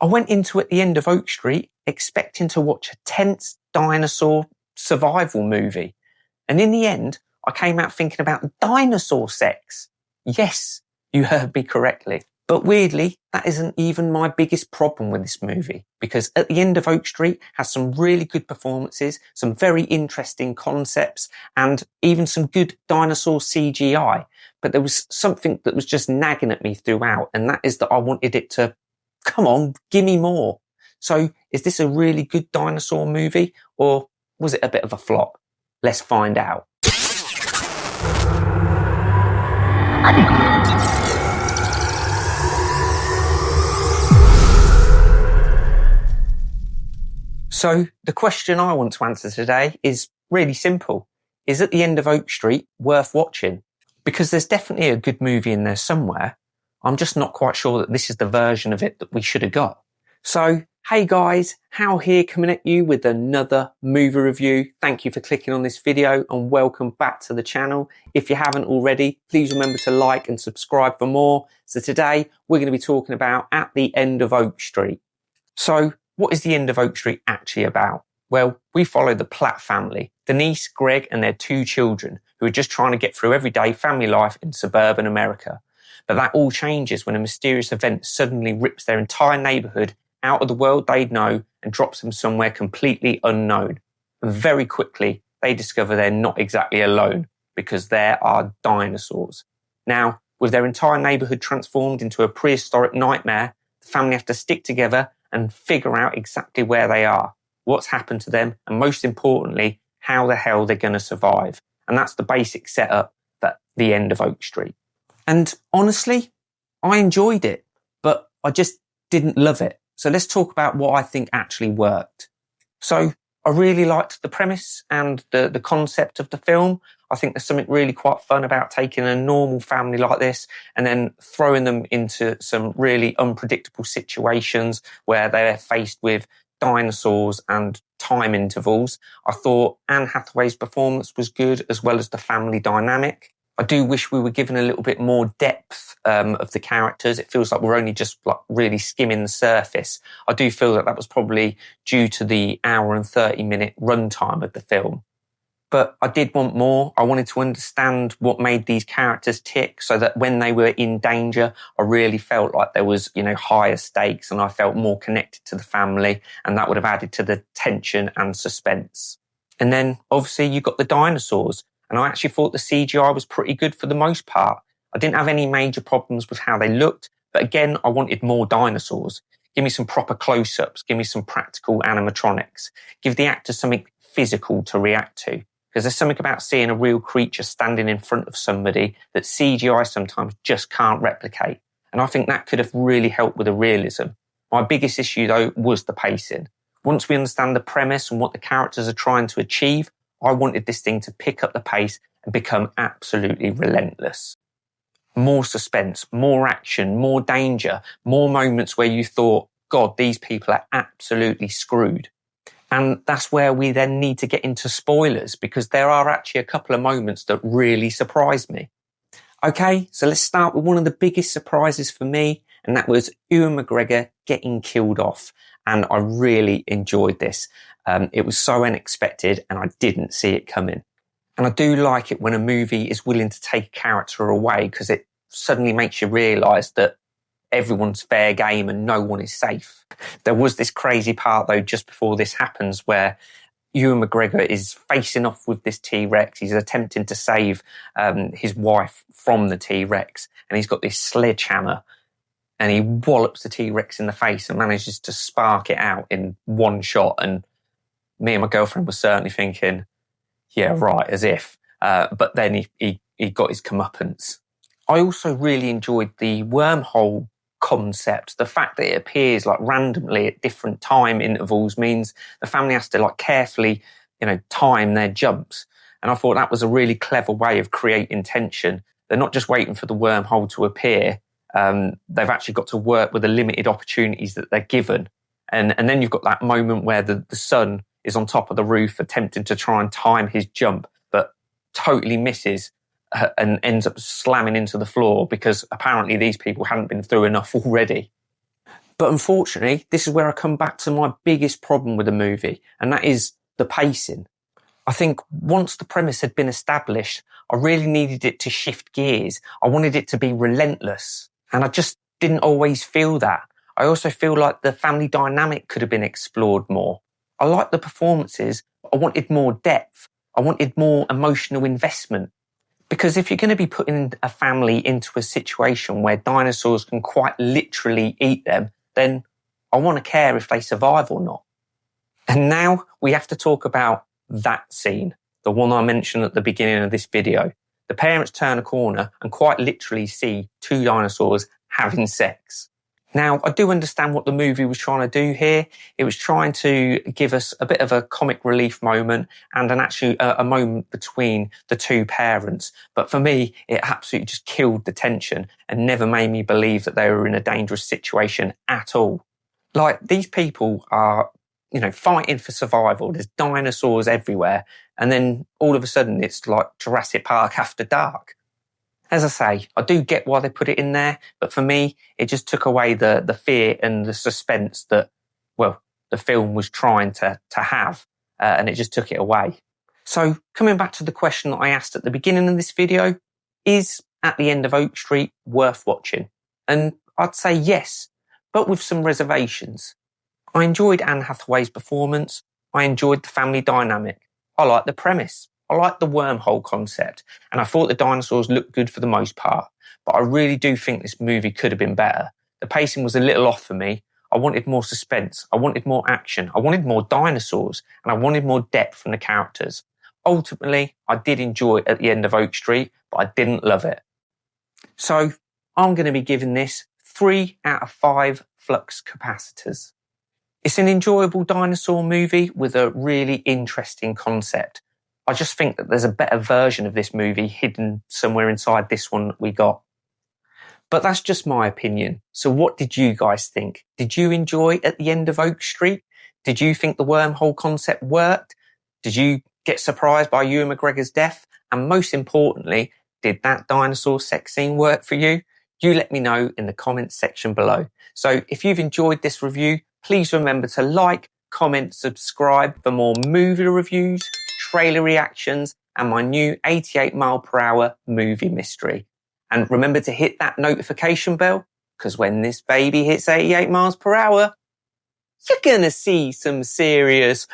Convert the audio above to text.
I went into At the End of Oak Street expecting to watch a tense dinosaur survival movie. And in the end, I came out thinking about dinosaur sex. Yes, you heard me correctly. But weirdly, that isn't even my biggest problem with this movie, because At the End of Oak Street has some really good performances, some very interesting concepts, and even some good dinosaur CGI. But there was something that was just nagging at me throughout, and that is that I wanted it to, come on, give me more. So is this a really good dinosaur movie, or was it a bit of a flop? Let's find out. So the question I want to answer today is really simple. Is At the End of Oak Street worth watching? Because there's definitely a good movie in there somewhere. I'm just not quite sure that this is the version of it that we should have got. So, hey guys, Hal here coming at you with another movie review. Thank you for clicking on this video and welcome back to the channel. If you haven't already, please remember to like and subscribe for more. So today we're going to be talking about At the End of Oak Street. So, what is The End of Oak Street actually about? Well, we follow the Platt family, Denise, Greg, and their 2 children, who are just trying to get through everyday family life in suburban America. But that all changes when a mysterious event suddenly rips their entire neighbourhood out of the world they'd know and drops them somewhere completely unknown. And very quickly, they discover they're not exactly alone, because there are dinosaurs. Now, with their entire neighbourhood transformed into a prehistoric nightmare, the family have to stick together and figure out exactly where they are, what's happened to them, and most importantly, how the hell they're going to survive. And that's the basic setup for The End of Oak Street. And honestly, I enjoyed it, but I just didn't love it. So let's talk about what I think actually worked. So I really liked the premise and the concept of the film. I think there's something really quite fun about taking a normal family like this and then throwing them into some really unpredictable situations where they're faced with dinosaurs and time intervals. I thought Anne Hathaway's performance was good, as well as the family dynamic. I do wish we were given a little bit more depth of the characters. It feels like we're only just like really skimming the surface. I do feel that was probably due to the hour and 30-minute runtime of the film. But I did want more. I wanted to understand what made these characters tick, so that when they were in danger, I really felt like there was, higher stakes, and I felt more connected to the family, and that would have added to the tension and suspense. And then obviously you got the dinosaurs, and I actually thought the CGI was pretty good for the most part. I didn't have any major problems with how they looked, but again, I wanted more dinosaurs. Give me some proper close-ups, give me some practical animatronics, give the actors something physical to react to. Because there's something about seeing a real creature standing in front of somebody that CGI sometimes just can't replicate. And I think that could have really helped with the realism. My biggest issue, though, was the pacing. Once we understand the premise and what the characters are trying to achieve, I wanted this thing to pick up the pace and become absolutely relentless. More suspense, more action, more danger, more moments where you thought, God, these people are absolutely screwed. And that's where we then need to get into spoilers, because there are actually a couple of moments that really surprised me. Okay, so let's start with one of the biggest surprises for me, and that was Ewan McGregor getting killed off. And I really enjoyed this. It was so unexpected, and I didn't see it coming. And I do like it when a movie is willing to take a character away, because it suddenly makes you realise that everyone's fair game and no one is safe. There was this crazy part, though, just before this happens, where Ewan McGregor is facing off with this T-Rex. He's attempting to save his wife from the T-Rex, and he's got this sledgehammer, and he wallops the T-Rex in the face and manages to spark it out in one shot. And me and my girlfriend were certainly thinking, yeah, right, as if. But then he got his comeuppance. I also really enjoyed the wormhole concept. The fact that it appears like randomly at different time intervals means the family has to like carefully, time their jumps. And I thought that was a really clever way of creating tension. They're not just waiting for the wormhole to appear. They've actually got to work with the limited opportunities that they're given. And then you've got that moment where the son is on top of the roof attempting to try and time his jump, but totally misses and ends up slamming into the floor because apparently these people hadn't been through enough already. But unfortunately, this is where I come back to my biggest problem with the movie, and that is the pacing. I think once the premise had been established, I really needed it to shift gears. I wanted it to be relentless, and I just didn't always feel that. I also feel like the family dynamic could have been explored more. I like the performances, but I wanted more depth. I wanted more emotional investment. Because if you're going to be putting a family into a situation where dinosaurs can quite literally eat them, then I want to care if they survive or not. And now we have to talk about that scene, the one I mentioned at the beginning of this video. The parents turn a corner and quite literally see two dinosaurs having sex. Now, I do understand what the movie was trying to do here. It was trying to give us a bit of a comic relief moment and a moment between the two parents. But for me, it absolutely just killed the tension and never made me believe that they were in a dangerous situation at all. Like, these people are, fighting for survival. There's dinosaurs everywhere. And then all of a sudden it's like Jurassic Park after dark. As I say, I do get why they put it in there, but for me, it just took away the fear and the suspense that, the film was trying to have, and it just took it away. So coming back to the question that I asked at the beginning of this video, is At the End of Oak Street worth watching? And I'd say yes, but with some reservations. I enjoyed Anne Hathaway's performance. I enjoyed the family dynamic. I liked the premise. I like the wormhole concept, and I thought the dinosaurs looked good for the most part, but I really do think this movie could have been better. The pacing was a little off for me. I wanted more suspense. I wanted more action. I wanted more dinosaurs, and I wanted more depth from the characters. Ultimately, I did enjoy it At the End of Oak Street, but I didn't love it. So I'm going to be giving this 3 out of 5 Flux capacitors. It's an enjoyable dinosaur movie with a really interesting concept. I just think that there's a better version of this movie hidden somewhere inside this one that we got. But that's just my opinion. So what did you guys think? Did you enjoy At the End of Oak Street? Did you think the wormhole concept worked? Did you get surprised by Ewan McGregor's death? And most importantly, did that dinosaur sex scene work for you? You let me know in the comments section below. So if you've enjoyed this review, please remember to like, comment, subscribe for more movie reviews, trailer reactions, and my new 88 mile per hour movie mystery. And remember to hit that notification bell, because when this baby hits 88 miles per hour, you're gonna see some serious